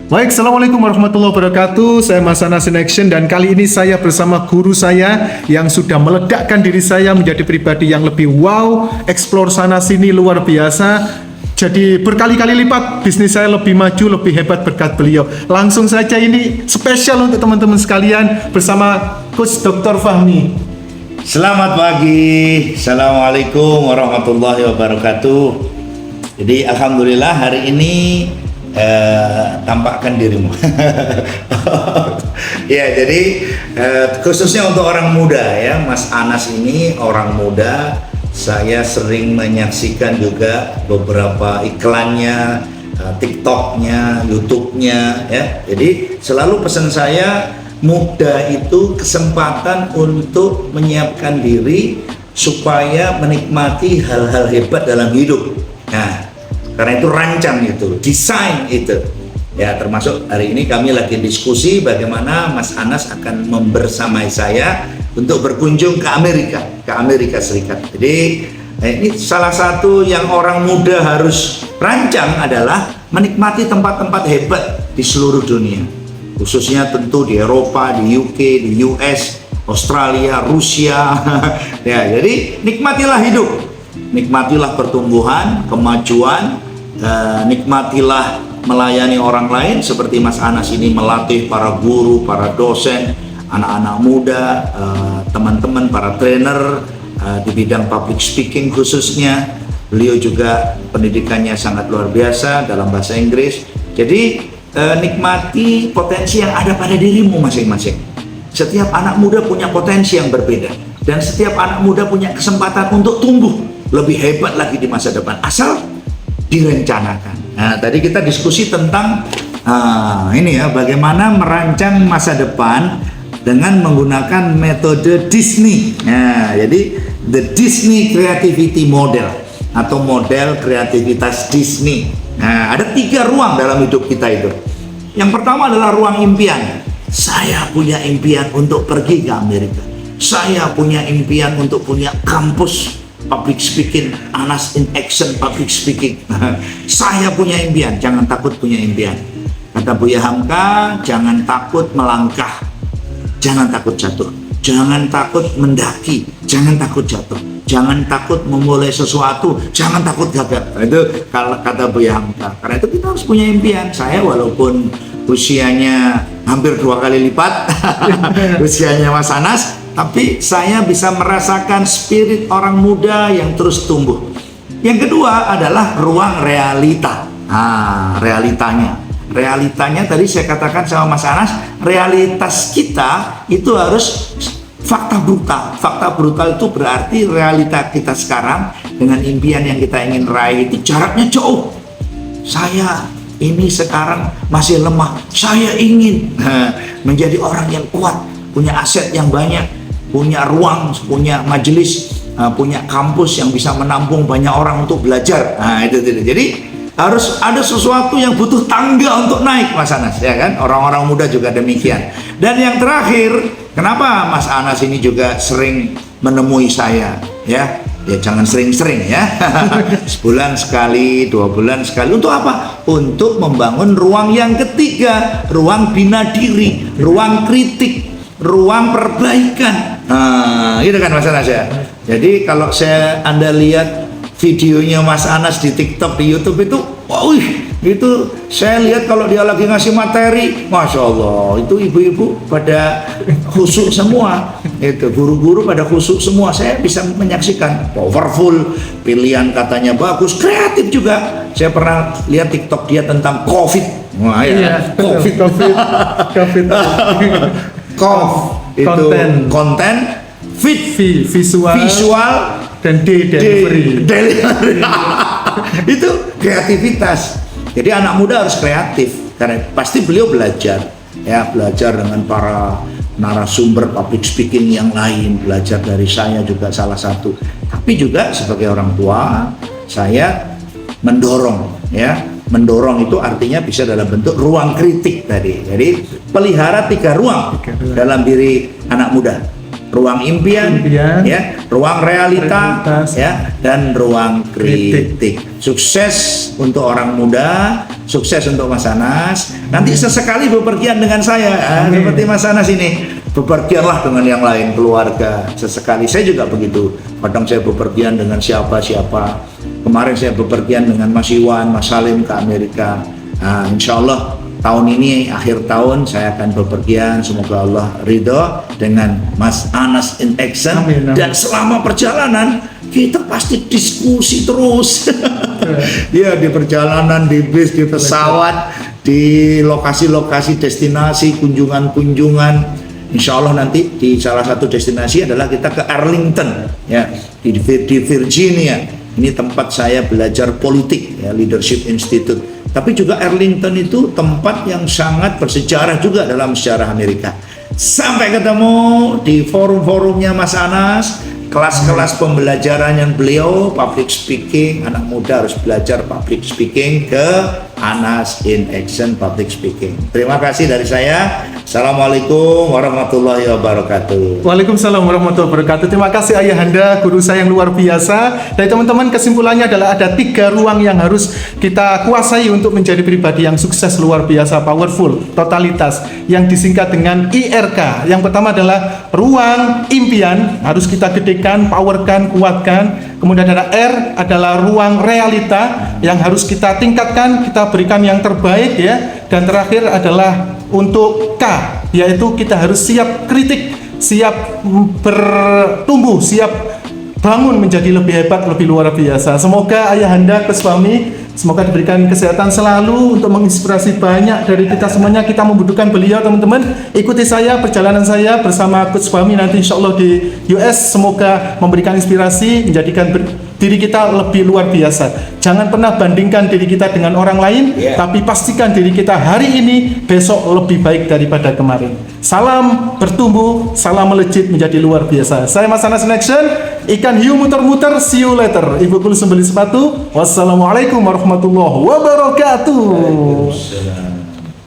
Baik, Assalamualaikum warahmatullahi wabarakatuh. Saya Mas Anas in Action dan kali ini saya bersama guru saya yang sudah meledakkan diri saya menjadi pribadi yang lebih wow, explore sana sini luar biasa. Jadi berkali-kali lipat bisnis saya lebih maju, lebih hebat berkat beliau. Langsung saja ini spesial untuk teman-teman sekalian bersama Coach Dr. Fahmi. Selamat pagi, Assalamualaikum warahmatullahi wabarakatuh. Jadi alhamdulillah hari ini tampakkan dirimu. Ya, jadi khususnya untuk orang muda ya, Mas Anas ini orang muda. Saya sering menyaksikan juga beberapa iklannya, TikToknya, YouTube-nya ya. Jadi selalu pesan saya, muda itu kesempatan untuk menyiapkan diri supaya menikmati hal-hal hebat dalam hidup. Nah, karena itu rancang itu, desain itu. Ya, termasuk hari ini kami lagi diskusi bagaimana Mas Anas akan membersamai saya untuk berkunjung ke Amerika Serikat. Jadi ini salah satu yang orang muda harus rancang adalah menikmati tempat-tempat hebat di seluruh dunia. Khususnya tentu di Eropa, di UK, di US, Australia, Rusia. Ya, jadi nikmatilah hidup. Nikmatilah pertumbuhan, kemajuan, nikmatilah melayani orang lain seperti Mas Anas ini melatih para guru, para dosen, anak-anak muda, teman-teman, para trainer di bidang public speaking khususnya. Beliau juga pendidikannya sangat luar biasa dalam bahasa Inggris. Jadi nikmati potensi yang ada pada dirimu masing-masing. Setiap anak muda punya potensi yang berbeda dan setiap anak muda punya kesempatan untuk tumbuh lebih hebat lagi di masa depan asal direncanakan. Nah, tadi kita diskusi tentang ini ya, bagaimana merancang masa depan dengan menggunakan metode Disney. Nah, jadi the Disney Creativity Model atau model kreativitas Disney. Nah, ada 3 ruang dalam hidup kita itu. Yang pertama adalah ruang impian. Saya punya impian untuk pergi ke Amerika. Saya punya impian untuk punya kampus public speaking, Anas in Action public speaking. Saya punya impian, jangan takut punya impian. Kata Buya Hamka, jangan takut melangkah, jangan takut jatuh, jangan takut mendaki, jangan takut jatuh, jangan takut memulai sesuatu, jangan takut gagal. Itu kata Buya Hamka. Karena itu kita harus punya impian. Saya walaupun usianya hampir 2 kali lipat usianya Mas Anas, tapi saya bisa merasakan spirit orang muda yang terus tumbuh. Yang kedua adalah ruang realita. Realitanya tadi saya katakan sama Mas Anas, realitas kita itu harus fakta brutal. Fakta brutal itu berarti realita kita sekarang dengan impian yang kita ingin raih itu jaraknya jauh. Saya ini sekarang masih lemah. Saya ingin menjadi orang yang kuat, punya aset yang banyak, punya ruang, punya majelis, punya kampus yang bisa menampung banyak orang untuk belajar. Nah, itu. Jadi harus ada sesuatu yang butuh tangga untuk naik, Mas Anas, ya kan? Orang-orang muda juga demikian. Dan yang terakhir, kenapa Mas Anas ini juga sering menemui saya, ya? Ya jangan sering-sering ya. Sebulan sekali, 2 bulan sekali. Untuk apa? Untuk membangun ruang yang ketiga, ruang bina diri, ruang kritik, ruang perbaikan. Gitu kan Mas Anas ya. Jadi kalau Anda lihat videonya Mas Anas di TikTok, di YouTube itu, itu saya lihat kalau dia lagi ngasih materi, Masya Allah, itu ibu-ibu pada khusyuk semua, itu guru-guru pada khusyuk semua. Saya bisa menyaksikan powerful, pilihan katanya bagus, kreatif juga. Saya pernah lihat TikTok dia tentang COVID. Wah ya, COVID. Itu konten, visual dan delivery. Itu kreativitas. Jadi anak muda harus kreatif karena pasti beliau belajar dengan para narasumber public speaking yang lain, belajar dari saya juga salah satu. Tapi juga sebagai orang tua, saya mendorong Mendorong itu artinya bisa dalam bentuk ruang kritik tadi. Jadi pelihara 3 ruang dalam diri anak muda. Ruang impian, ya, ruang realitas, ya, dan ruang kritik. Sukses untuk orang muda Sukses untuk Mas Anas. Nanti sesekali bepergian dengan saya, seperti Mas Anas ini. Bepergianlah dengan yang lain, keluarga. Sesekali saya juga begitu. Kadang saya bepergian dengan siapa-siapa. Kemarin saya bepergian dengan Mas Iwan, Mas Salim ke Amerika. Nah, insya Allah tahun ini, akhir tahun saya akan bepergian. Semoga Allah ridho dengan Mas Anas in Action. Amin, amin. Dan selama perjalanan kita pasti diskusi terus. Ya, di perjalanan, di bis, di pesawat, di lokasi-lokasi destinasi, kunjungan-kunjungan. Insya Allah nanti di salah satu destinasi adalah kita ke Arlington, ya, di Virginia. Ini tempat saya belajar politik, ya, Leadership Institute. Tapi juga Arlington itu tempat yang sangat bersejarah juga dalam sejarah Amerika. Sampai ketemu di forum-forumnya Mas Anas, kelas-kelas pembelajarannya beliau, public speaking. Anak muda harus belajar public speaking ke Anas in Action Public Speaking. Terima kasih dari saya. Assalamualaikum warahmatullahi wabarakatuh. Waalaikumsalam warahmatullahi wabarakatuh. Terima kasih Ayahanda, guru saya yang luar biasa. Dan teman-teman, kesimpulannya adalah ada 3 ruang yang harus kita kuasai untuk menjadi pribadi yang sukses, luar biasa, powerful, totalitas, yang disingkat dengan IRK. Yang pertama adalah ruang impian, harus kita gedekan, powerkan, kuatkan. Kemudian ada R adalah ruang realita yang harus kita tingkatkan, kita berikan yang terbaik, ya. Dan terakhir adalah untuk K, yaitu kita harus siap kritik, siap bertumbuh, siap bangun menjadi lebih hebat, lebih luar biasa. Semoga Ayahanda ke suami, semoga diberikan kesehatan selalu untuk menginspirasi banyak dari kita semuanya. Kita membutuhkan beliau, teman-teman. Ikuti saya, perjalanan saya bersama Coach Fahmi nanti insya Allah di US. Semoga memberikan inspirasi, menjadikan diri kita lebih luar biasa. Jangan pernah bandingkan diri kita dengan orang lain, tapi pastikan diri kita hari ini, besok lebih baik daripada kemarin. Salam bertumbuh, salam melejit menjadi luar biasa. Saya Mas Anas in Action, ikan hiu muter-muter, see you later. Ibu Kulsum beli sepatu. Wassalamualaikum warahmatullahi wabarakatuh. Waalaikumsalam.